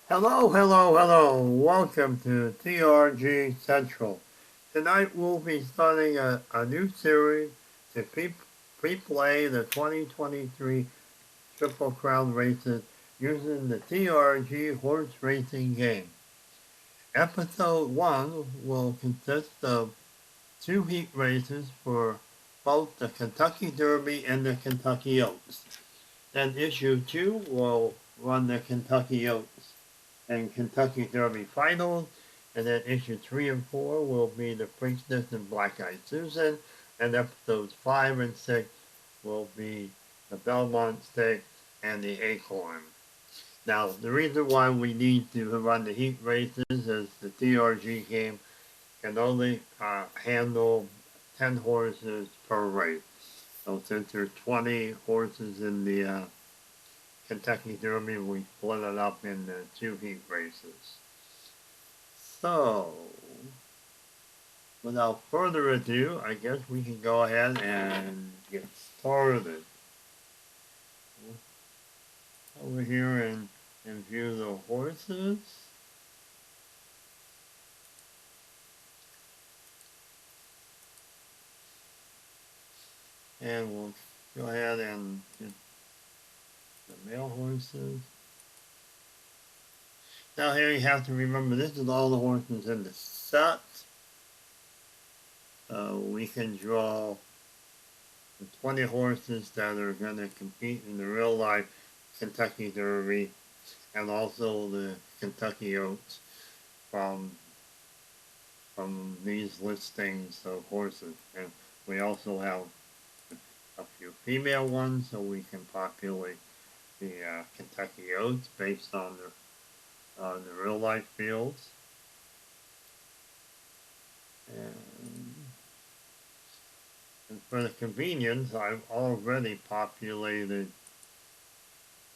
Hello, hello, hello. Welcome to TRG Central. Tonight we'll be starting a new series to pre-play the 2023 Triple Crown races using the TRG horse racing game. Episode 1 will consist of 2 heat races for both the Kentucky Derby and the Kentucky Oaks. Then issue 2 will run the Kentucky Oaks and Kentucky Derby finals, and then issue 3 and 4 will be the Princess and Black Eyed Susan, and episodes 5 and 6 will be the Belmont Stakes and the Acorn. Now, the reason why we need to run the heat races is the TRG game can only handle 10 horses per race. So since there's 20 horses in the Kentucky Derby, we split it up into 2 heat races. So, without further ado, I guess we can go ahead and get started. Over here and view the horses. And we'll go ahead and get the male horses. Now here you have to remember this is all the horses in the set. We can draw the 20 horses that are going to compete in the real life Kentucky Derby and also the Kentucky Oaks from these listings of horses. And we also have a few female ones, so we can populate the Kentucky Oaks based on the real life fields. And for the convenience, I've already populated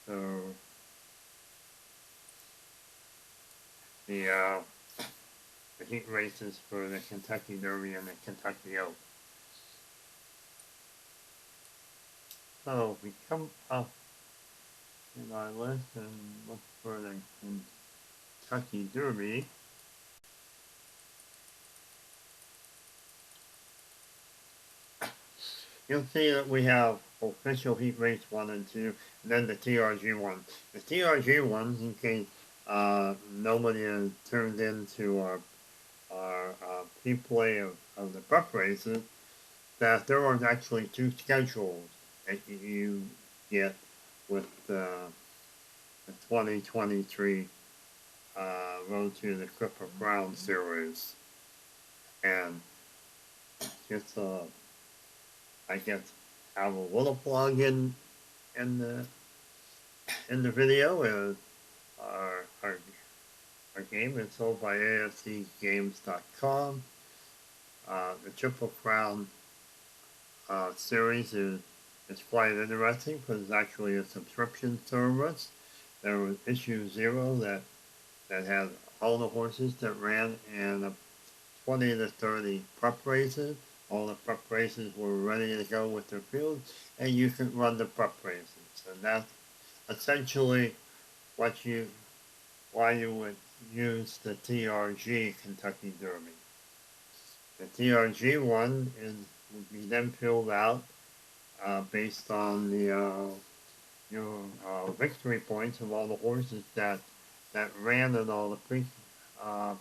the heat races for the Kentucky Derby and the Kentucky Oaks. So we come up in our list and look for the Kentucky Derby. You'll see that we have official heat race 1 and 2, and then the TRG 1. The TRG 1, in case nobody has turned into our pre-play of the prep races, that there are actually 2 schedules that you get with the 2023 Road to the Triple Crown series. And just I guess have a little plug in the video is our game is sold by AFCgames.com. The Triple Crown series is quite interesting because it's actually a subscription service. There was issue 0 that had all the horses that ran and 20 to 30 prep races. All the prep races were ready to go with their fields, and you could run the prep races. And that's essentially why you would use the TRG Kentucky Derby. The TRG one would be then filled out based on your victory points of all the horses that ran in all the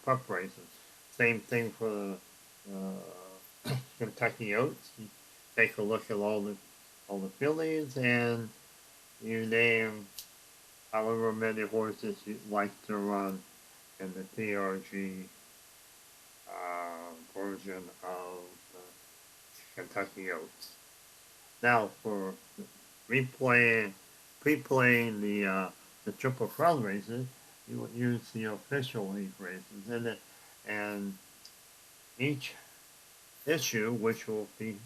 prep races. Same thing for the Kentucky Oaks. You take a look at all the fillies and you name however many horses you'd like to run in the TRG version of Kentucky Oaks. Now for pre-playing the Triple Crown races, you would use the official heat races and each issue, which will be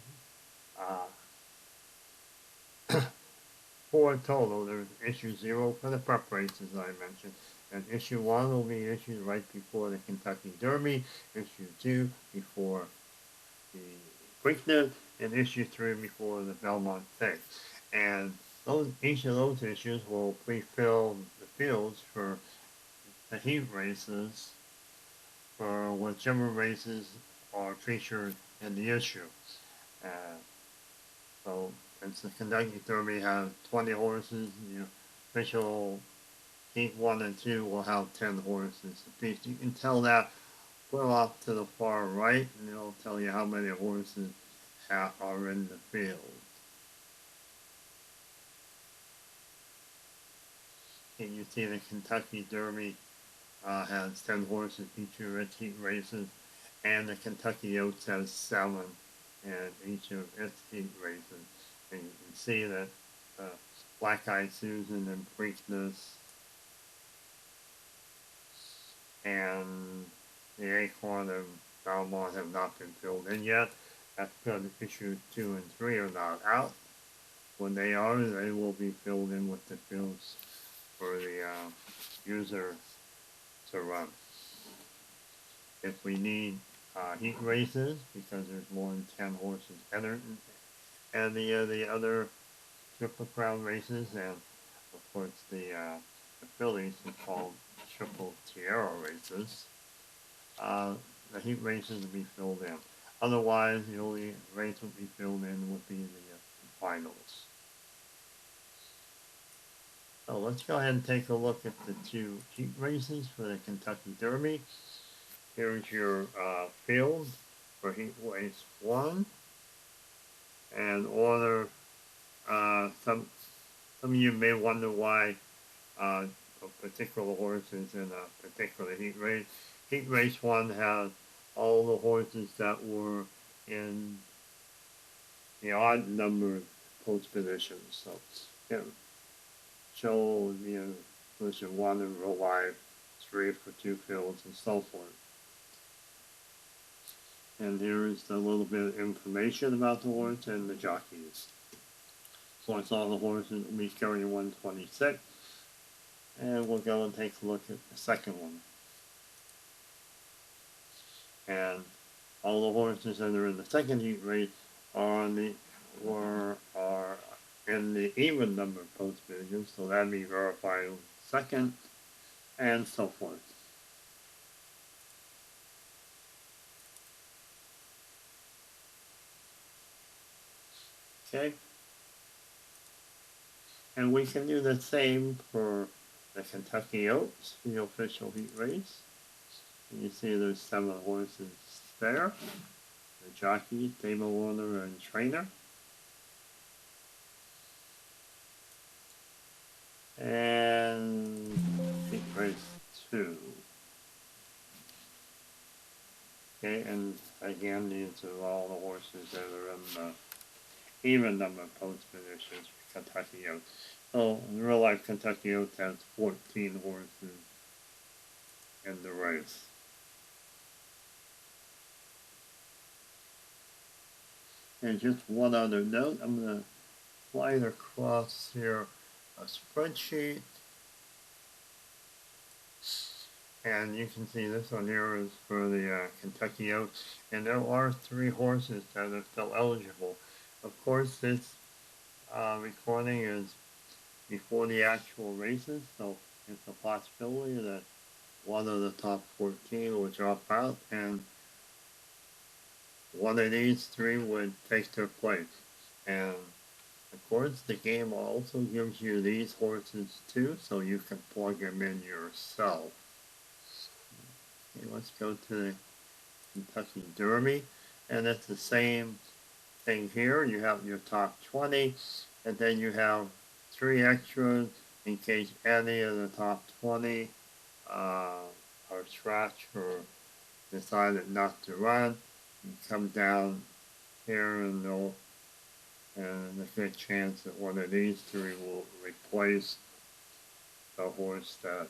4 total. There's issue 0 for the prep races I mentioned, and issue 1 will be issued right before the Kentucky Derby, issue 2 before the Preakness, and issue 3 before the Belmont Stakes. And each of those issues will pre-fill the fields for the heat races for whichever races are featured in the issue. Uh, so since the Kentucky Derby has 20 horses, the official Heat 1 and 2 will have 10 horses apiece. You can tell that put off to the far right, and it'll tell you how many horses are in the field. And you see the Kentucky Derby has 10 horses each of its heat races, and the Kentucky Oaks has 7 in each of its heat races. And you can see that Black Eyed Susan and Preakness and the Acorn and Belmont have not been filled in yet. That's because issues 2 and 3 are not out. When they are, they will be filled in with the fields for the user to run. If we need heat races, because there's more than 10 horses entered, and the other Triple Crown races, and of course the fillies are called Triple Tiara races, the heat races will be filled in. Otherwise, the only race will be filled in would be the finals. So let's go ahead and take a look at the 2 heat races for the Kentucky Derby. Here's your field for heat race 1. And order, some of you may wonder why a particular horse is in a particular heat race. Heat race 1 has all the horses that were in the odd number post positions. So, show, position 1 in real life, 3 for 2 fields, and so forth. And here is a little bit of information about the horse and the jockeys. So I saw the horses will be carrying 126. And we'll go and take a look at the second one. And all the horses that are in the second heat race are in the even number of post positions, so that'd be verified second, and so forth. Okay? And we can do the same for the Kentucky Oaks, the official heat race. And you see there's 7 horses there. The jockey, stable owner, and trainer. And heat race 2. Okay, and again, these are all the horses that are in the even number of post positions for Kentucky Oaks. So in real life, Kentucky Oaks has 14 horses in the race. And just one other note, I'm going to slide across here a spreadsheet. And you can see this one here is for the Kentucky Oaks. And there are 3 horses that are still eligible. Of course, this recording is before the actual races, so it's a possibility that one of the top 14 will drop out, and one of these 3 would take their place. And of course, the game also gives you these horses too, so you can plug them in yourself. Okay, let's go to the Kentucky Derby, and it's the same thing here. You have your top 20, and then you have 3 extras in case any of the top 20 are scratched or decided not to run. You come down here and there's a good chance that one of these 3 will replace the horse that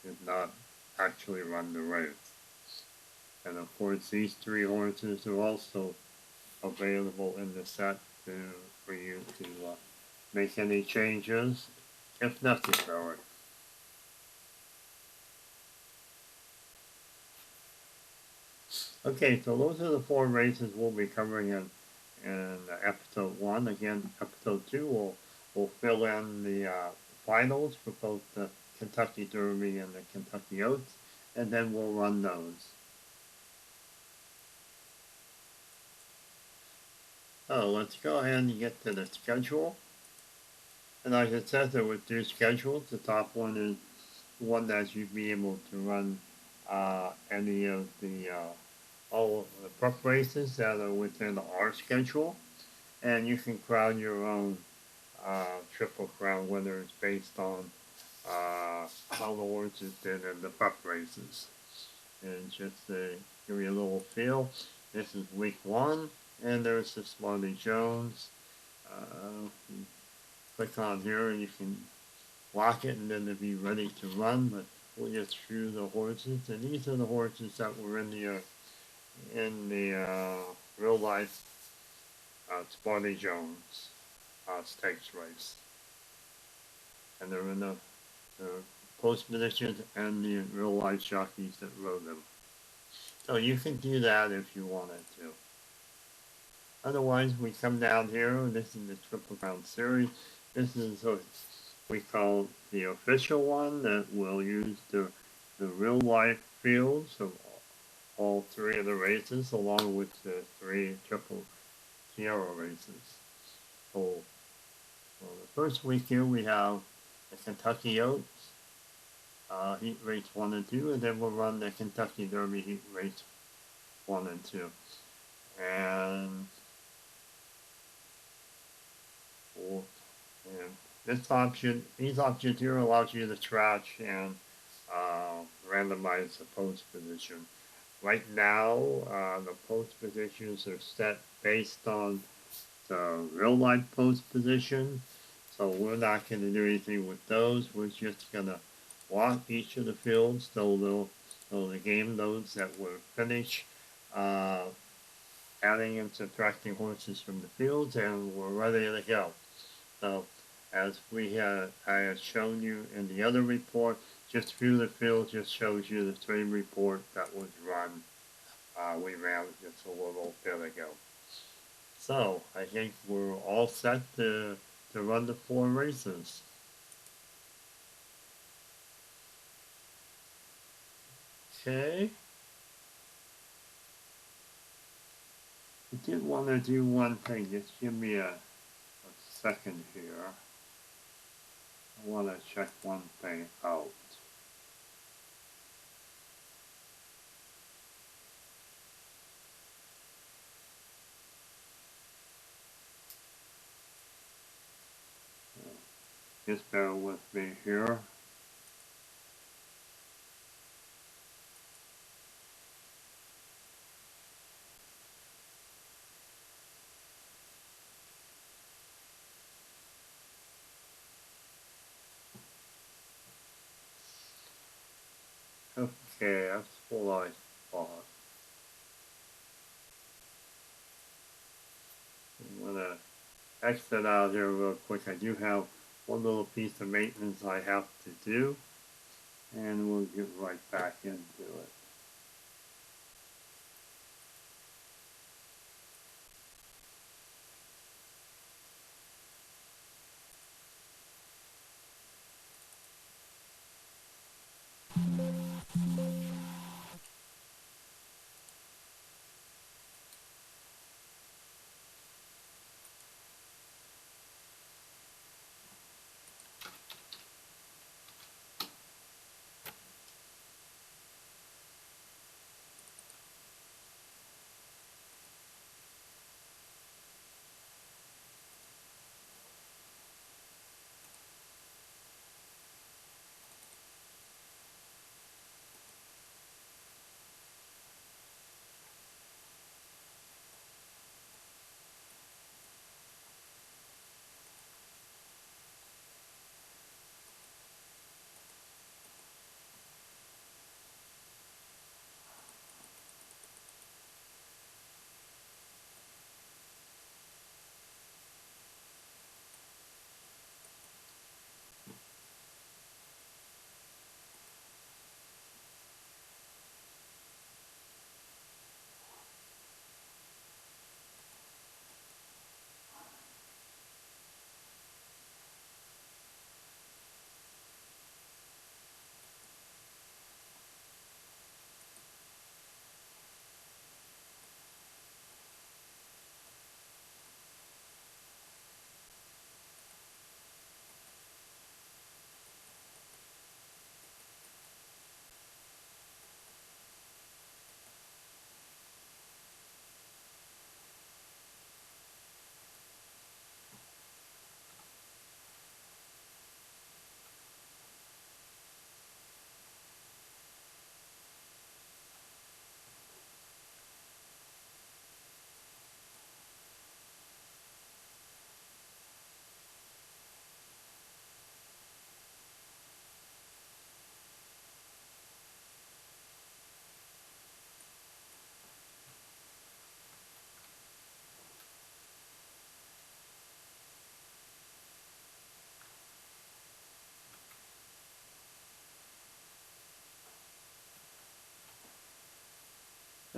did not actually run the race. And of course, these 3 horses are also available in the set for you to make any changes if necessary. Okay, so those are the 4 races we'll be covering in episode 1. Again, episode 2 will fill in the finals for both the Kentucky Derby and the Kentucky Oaks, and then we'll run those. So let's go ahead and get to the schedule. And like I said, there were two schedules. The top one is one that you'd be able to run any of the all of the prep races that are within our schedule, and you can crown your own triple crown winners based on how the horses did in the prep races. And just to give you a little feel, this is week one, and there's the Smarty Jones. You click on here and you can lock it and then it'll be ready to run, but we'll just through the horses, and these are the horses that were in the real life Smarty Jones stakes race. And they're in the post positions and the real life jockeys that rode them. So you can do that if you wanted to. Otherwise, we come down here, and this is the Triple Crown Series. This is what we call the official one that will use the real life fields of all three of the races, along with the three Triple Sierra races. So, the first week here we have the Kentucky Oaks heat race 1 and 2, and then we'll run the Kentucky Derby heat race 1 and 2. And these options here allows you to scratch and randomize the post position. Right now, the post positions are set based on the real life post position, so we're not going to do anything with those. We're just going to walk each of the fields so the game knows that we're finished adding and subtracting horses from the fields, and we're ready to go. So, as I have shown you in the other report, just through the field just shows you the same report that was run. We ran just a little bit ago. So, I think we're all set to run the 4 races. Okay. I did want to do one thing. Just give me a second here. I want to check one thing out. Just bear with me here. Okay, that's what I thought. I'm going to exit out here real quick. I do have one little piece of maintenance I have to do, and we'll get right back into it.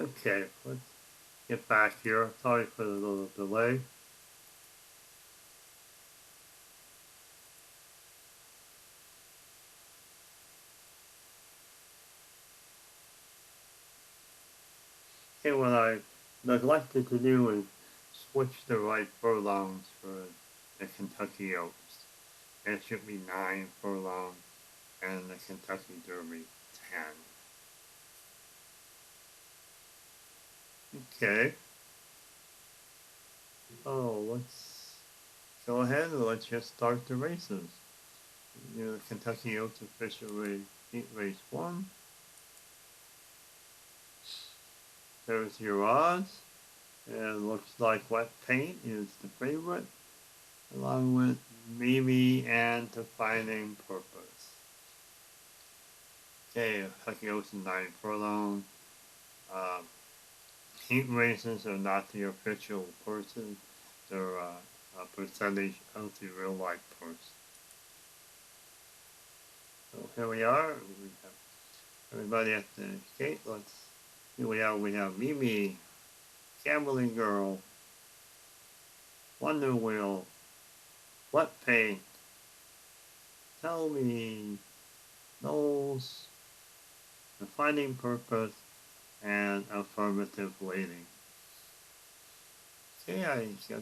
Okay, let's get back here. Sorry for the little delay. Okay, what I neglected to do is switch the right furlongs for the Kentucky Oaks. It should be 9 furlongs and the Kentucky Derby 10. Okay. Oh, let's go ahead and let's just start the races. The Kentucky Oaks official race 1. There's your odds. And it looks like Wet Paint is the favorite, along with Mimi and Defining Purpose. Okay, Kentucky Oaks 9 furlong. Heat races are not the official purses. They're a percentage of the real life purse. So here we are. We have everybody at the gate. Here we are. We have Mimi, Gambling Girl, Wonder Wheel, Wet Paint, Tell Me, Knowles, Defining Purpose, and Affirmative Waiting. Okay, I guess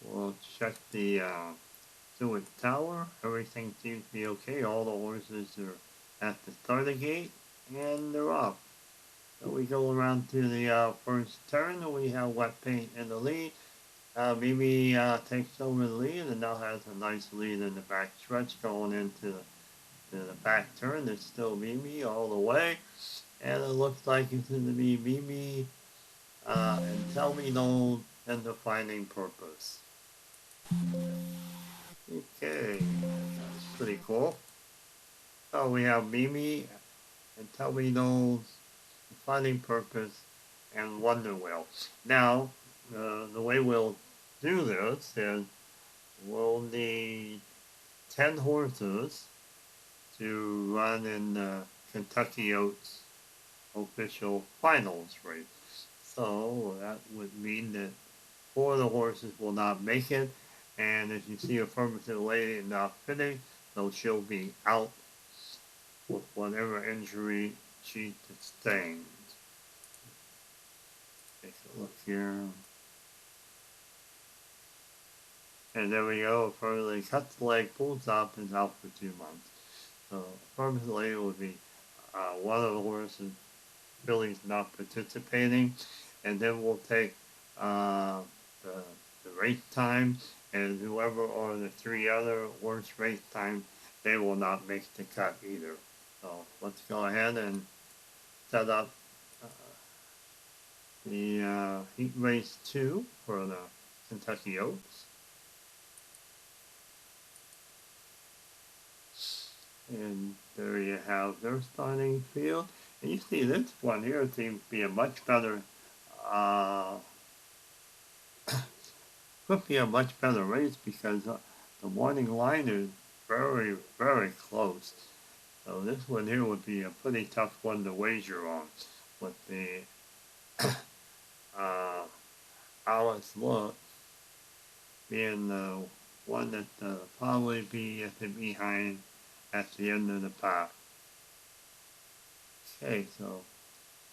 we'll check the Stewart Tower. Everything seems to be okay. All the horses are at the starting gate, and they're off. So we go around to the first turn, and we have Wet Paint in the lead. Mimi takes over the lead and now has a nice lead in the back stretch going into the back turn. It's still Mimi all the way. And it looks like it's going to be Mimi and Tell Me No and Defining Purpose. Okay, that's pretty cool. So we have Mimi and Tell Me No, Defining Purpose, and Wonder Wheel. Now, the way we'll do this is we'll need 10 horses to run in the Kentucky Oaks official finals race. So that would mean that 4 of the horses will not make it. And as you see, Affirmative Lady not finish, so she'll be out with whatever injury she sustained. Take a look here. And there we go. Affirmative cuts the leg, pulls up, and is out for 2 months. So Affirmative Lady would be one of the horses. Billy's not participating. And then we'll take the race time, and whoever are the 3 other worst race time, they will not make the cut either. So let's go ahead and set up the heat race 2 for the Kentucky Oaks. And there you have their starting field. And you see this one here seems to be a much better could be a much better race because the morning line is very, very close. So this one here would be a pretty tough one to wager on. With the Alice Look being the one that probably be at the behind at the end of the pack. Okay, so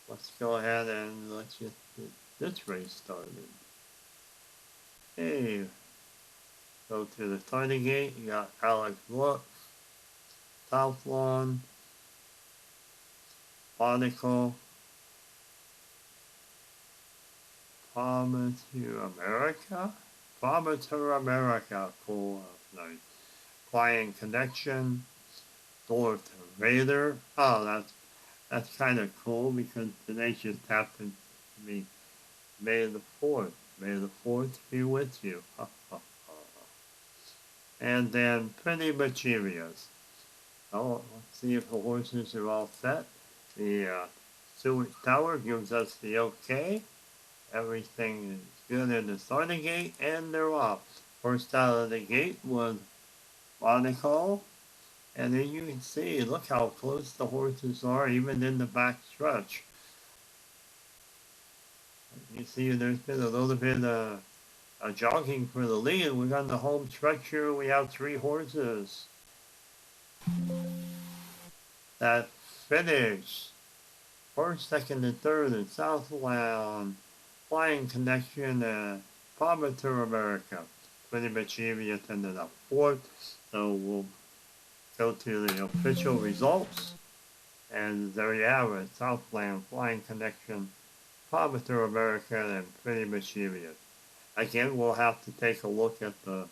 let's go ahead and let's get this race started. Hey, go to the starting gate. You got Alex Look, South Lawn, Barnacle, Promise to America? Promise to America, cool, nice. Client Connection, Dorothy Raider. Oh, that's kind of cool because today just happened to be May the 4th. May the 4th be with you. And then Pretty Mischievous. Oh, let's see if the horses are all set. The Stewart Tower gives us the okay. Everything is good in the starting gate, and they're off. First out of the gate was Monaco, and then you can see, look how close the horses are, even in the back stretch. You see there's been a little bit of jogging for the lead. We're on the home stretch here. We have 3 horses that finish first, second, and third in Southland, Flying Connection, and Promoter America. Pretty much Aviat ended up fourth. So we'll go to the official results. And there you have it. Southland, Flying Connection, Promoter America, and Pretty much Aviat. Again, we'll have to take a look at the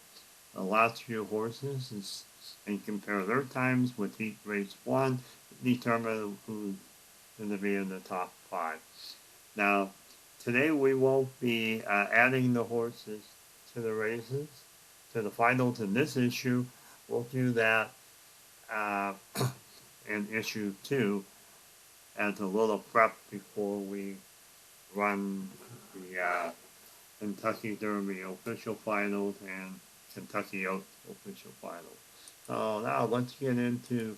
last few horses and compare their times with heat race 1 to determine who's going to be in the top 5. Now, today we won't be adding the horses to the races, to the finals in this issue. We'll do that in issue 2 as a little prep before we run the Kentucky Derby official finals and Kentucky Oaks official finals. So now let's get into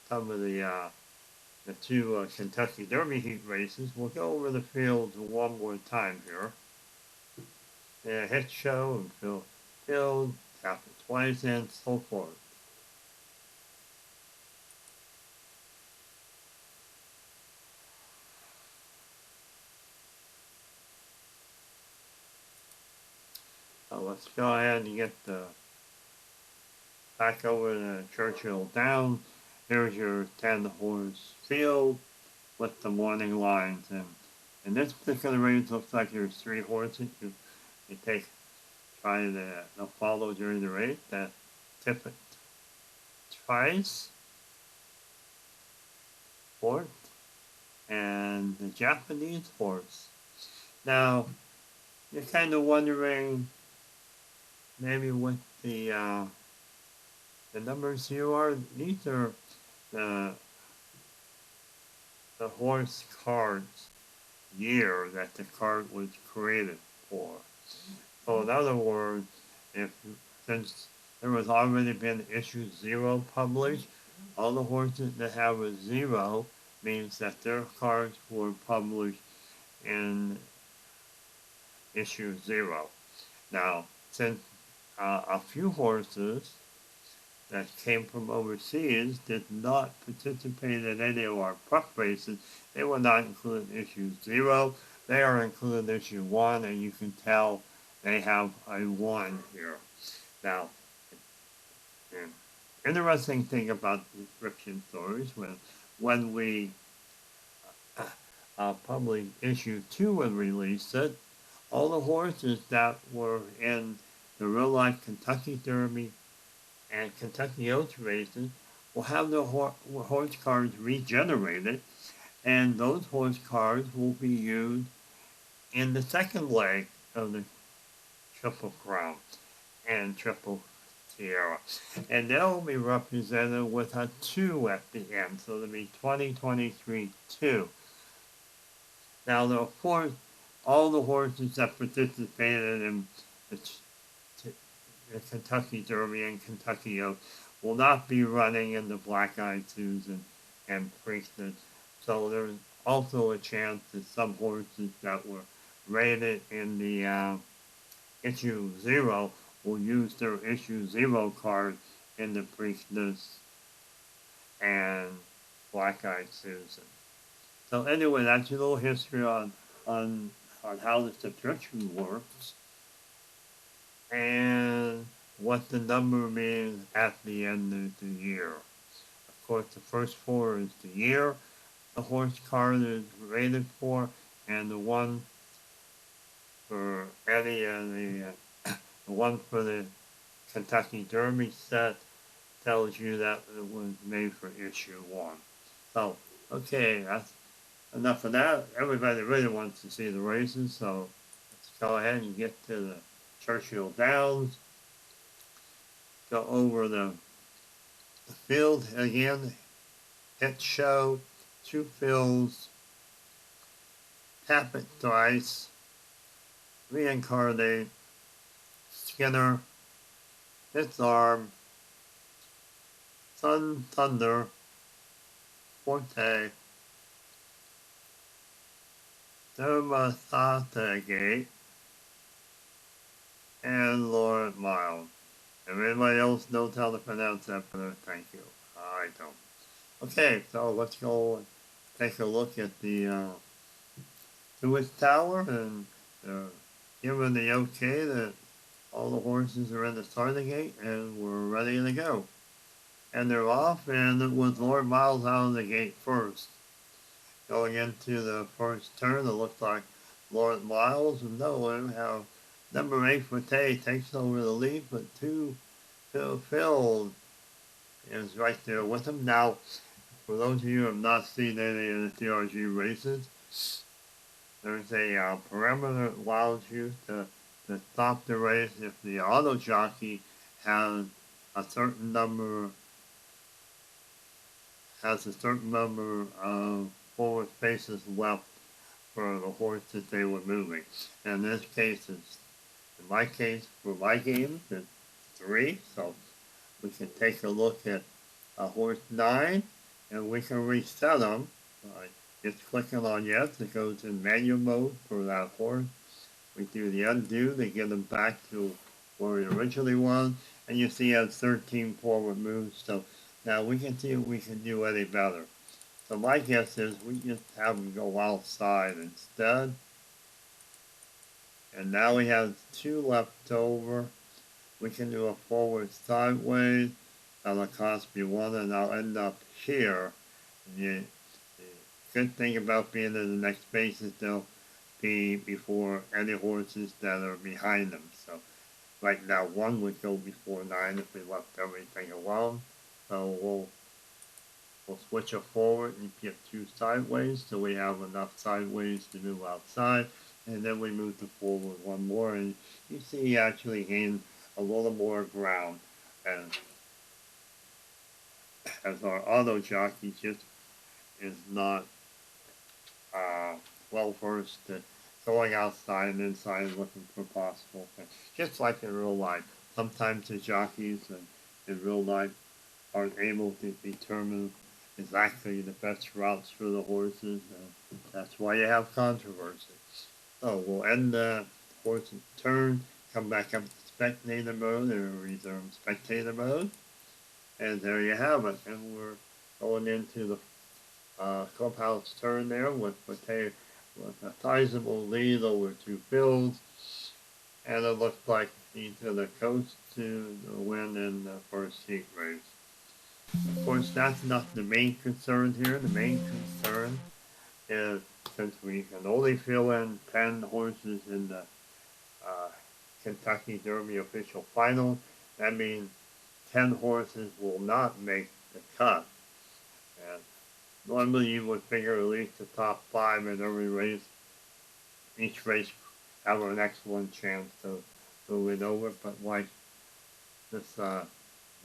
some of the 2 Kentucky Derby heat races. We'll go over the fields one more time here. Hit show and field, tap it twice, and so forth. So let's go ahead and get back over to Churchill Downs. Here's your 10-horse field with the morning lines. And in this particular race, looks like there's 3 horses you try to follow during the race. That Tippet Trice, fourth, and the Japanese horse. Now, you're kind of wondering maybe what the numbers here are. These are the horse card's year that the card was created for. So in other words, since there was already been issue 0 published, all the horses that have a 0 means that their cards were published in issue 0. Now, since a few horses that came from overseas did not participate in any of our prep races, they were not included in issue 0. They are included in issue 1, and you can tell they have a 1 here. Now, an interesting thing about description stories, when we published issue 2 and released it, all the horses that were in the real-life Kentucky Derby and Kentucky Oaks races will have their horse cards regenerated, and those horse cards will be used in the second leg of the Triple Crown and Triple Tiara. And they'll be represented with a 2 at the end, so it'll be 2023 2. Now, of course, all the horses that participated in the Kentucky Derby and Kentucky Oaks will not be running in the Black-Eyed Susan and Princeton. So there's also a chance that some horses that were rated in the issue 0 will use their issue 0 card in the Preakness and Black-Eyed Susan. So anyway, that's a little history on how the subscription works and what the number means at the end of the year. Of course, the first 4 is the year the horse card is rated for, and the one for any of the one for the Kentucky Derby set tells you that it was made for issue 1. So, okay, that's enough of that. Everybody really wants to see the races, so let's go ahead and get to the Churchill Downs. Go over the field again. Hit show, 2 fields, tap it thrice, reincarnate, Skinner, Its Arm, Sun Thunder, Forte, Thermosata Gate, and Lord Miles. If anybody else knows how to pronounce that better, thank you. I don't. Okay, so let's go and take a look at the Lewis Tower, and given the okay that all the horses are in the starting gate and we're ready to go. And they're off, and it was Lord Miles out of the gate first. Going into the first turn, it looked like Lord Miles, and no one how number 8 for Tay takes over the lead, but Phil is right there with him. Now, for those of you who have not seen any of the TRG races, there's a parameter that allows you to stop the race if the auto jockey has a certain number of forward spaces left for the horse that they were moving. And in this case, in my case, for my game, it's 3. So we can take a look at horse 9, and we can reset them by just clicking on yes. It goes in manual mode for that horse. We do the undo to get them back to where it originally was, and you see it has 13 forward moves. So now we can see if we can do any better. So my guess is we just have them go outside instead. And now we have 2 left over. We can do a forward sideways. That'll cost me 1, and I'll end up here. The good thing about being in the next space is they'll be before any horses that are behind them. So right now 1 would go before 9 if we left everything alone. So we'll switch it forward and get 2 sideways, so we have enough sideways to move outside, and then we move to forward 1 more, and you see he actually gained a little more ground, and as our auto jockey just is not well versed at going outside and inside and looking for possible things. Just like in real life, sometimes the jockeys in real life aren't able to determine exactly the best routes for the horses, and that's why you have controversy. So we'll end the horse's turn, come back up to spectator mode, and resume spectator mode, and there you have it. And we're going into the clubhouse turn there with a sizable lead over 2 fields, and it looks like he's to the coast to win in the first heat race. Of course, that's not the main concern here. The main concern is, since we can only fill in 10 horses in the Kentucky Derby official final, that means 10 horses will not make the cut. And normally you would figure at least the top 5 in every race, each race have an excellent chance to win over, but like this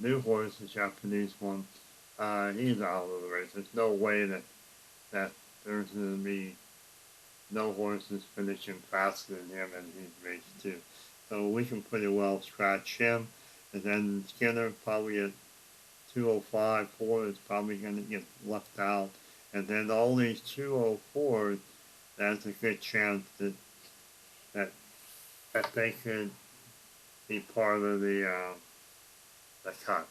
new horse, the Japanese one, he's out of the race. There's no way that there's going to be no horses finishing faster than him in his race 2. So we can pretty well scratch him, and then Skinner probably at 205.4 is probably going to get left out, and then all these 204s, that's a good chance that they could be part of the cut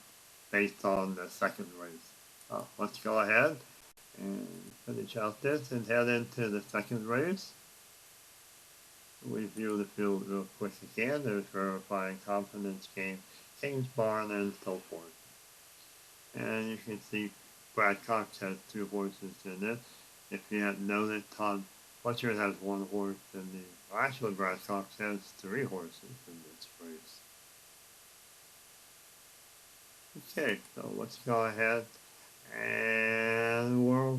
based on the second race. Let's go ahead and finish out this and head into the second race. We view the field real quick again. There's verifying confidence game, King's Barn, and so forth. And you can see Brad Cox has 2 horses in it. If you hadn't known it, Todd Fletcher has 1 horse in the... Actually, Brad Cox has 3 horses in this race. Okay, so let's go ahead and we're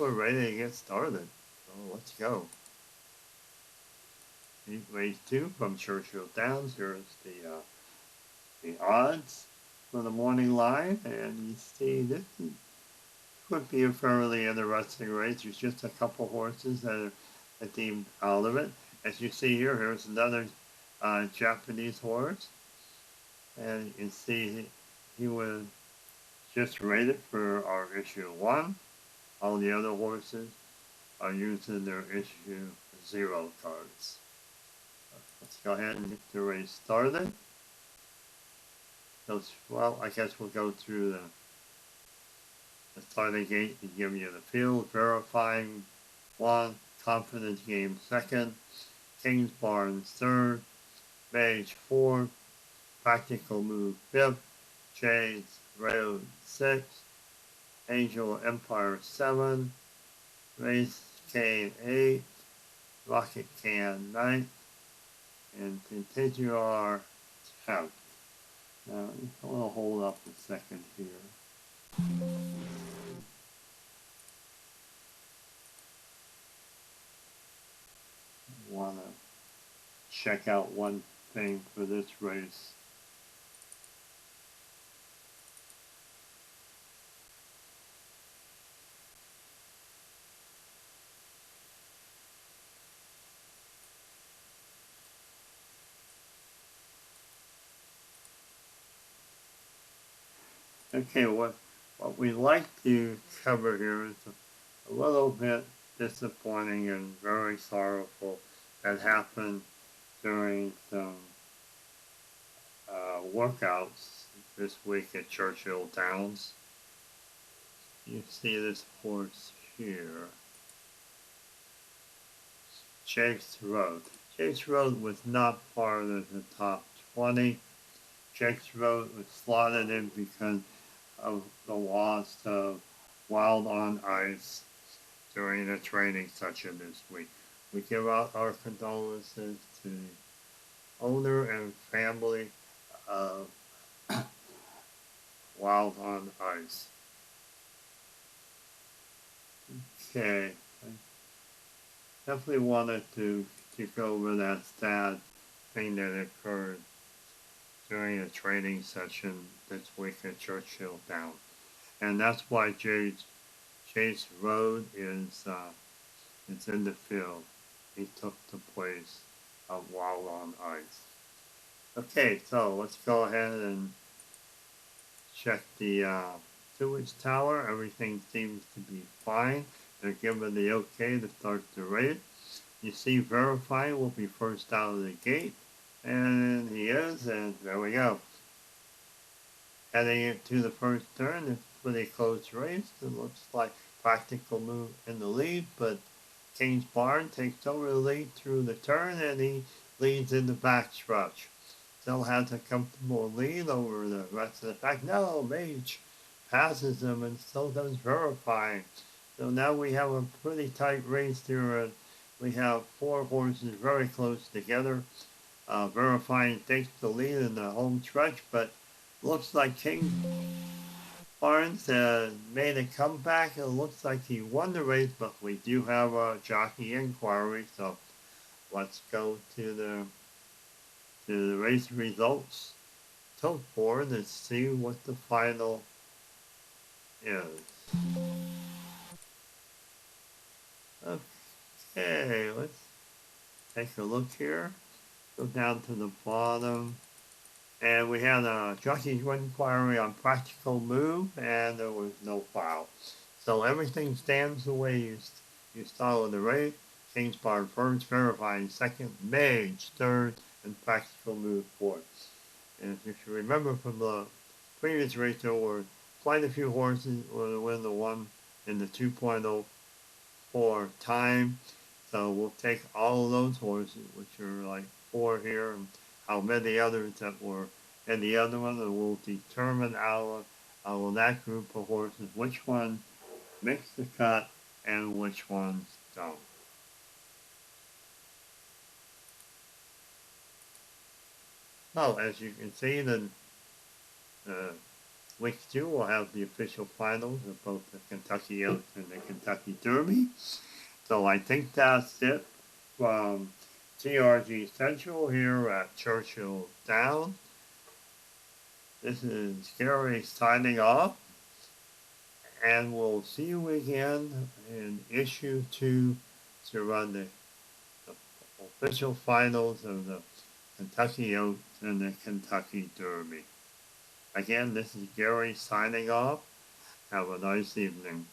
ready to get started. So let's go. Race 2 from Churchill Downs. Here's the odds for the morning line, and you see this could be a fairly interesting race. There's just a couple horses that are deemed out of it. As you see here, here's another Japanese horse, and you can see he was just rated for our issue 1. All the other horses are using their issue 0 cards. Let's go ahead and get the race started. Well, I guess we'll go through the starting gate to give you the field. Verifying 1, Confidence Game 2nd, King's Barn 3rd, Mage 4th, Practical Move 5th, Jades Road 6th, Angel Empire 7, Race Cane 8, Rocket Can 9th, and Contiguar 10th. Now, I want to hold up a second here. I want to check out one thing for this race. Okay, what we like to cover here is a little bit disappointing and very sorrowful that happened during some workouts this week at Churchill Downs. You see this horse here, Chase Road. Chase Road was not part of the top 20. Chase Road was slotted in because of the loss of Wild on Ice during the training session this week. We give out our condolences to the owner and family of Wild on Ice. Okay, I definitely wanted to go over that sad thing that occurred during a training session this week at Churchill Downs. And that's why Chase Road is in the field. He took the place of Wild on Ice. Okay, so let's go ahead and check the sewage tower. Everything seems to be fine. They're given the okay to start the race. You see Verify will be first out of the gate. And he is, and there we go. Heading into the first turn, it's a pretty close race. It looks like Practical Move in the lead, but King's Barn takes over the lead through the turn, and he leads in the backstretch. Still has a comfortable lead over the rest of the pack. No, Mage passes him and still does Verify. So now we have a pretty tight race here. We have 4 horses very close together. Verifying takes the lead in the home stretch, but looks like King Barnes made a comeback. It looks like he won the race, but we do have a jockey inquiry, so let's go to the race results. Tilt board and see what the final is. Okay, let's take a look here. Go down to the bottom. And we had a jockey's inquiry on Practical Move, and there was no foul. So everything stands the way you saw in the race. King's Barn first, Verifying second, Mage third, and Practical Move fourth. And if you remember from the previous race, there were quite a few horses to win the 1 in the 2.04 time. So we'll take all of those horses, which are like 4 here, and how many others that were in the other one, and we'll determine out of that group of horses which ones makes the cut and which ones don't. Well, as you can see, then week 2 will have the official finals of both the Kentucky Oaks and the Kentucky Derby. So I think that's it from TRG Central here at Churchill Downs. This is Gary signing off, and we'll see you again in issue 2 to run the official finals of the Kentucky Oaks and the Kentucky Derby. Again, this is Gary signing off. Have a nice evening.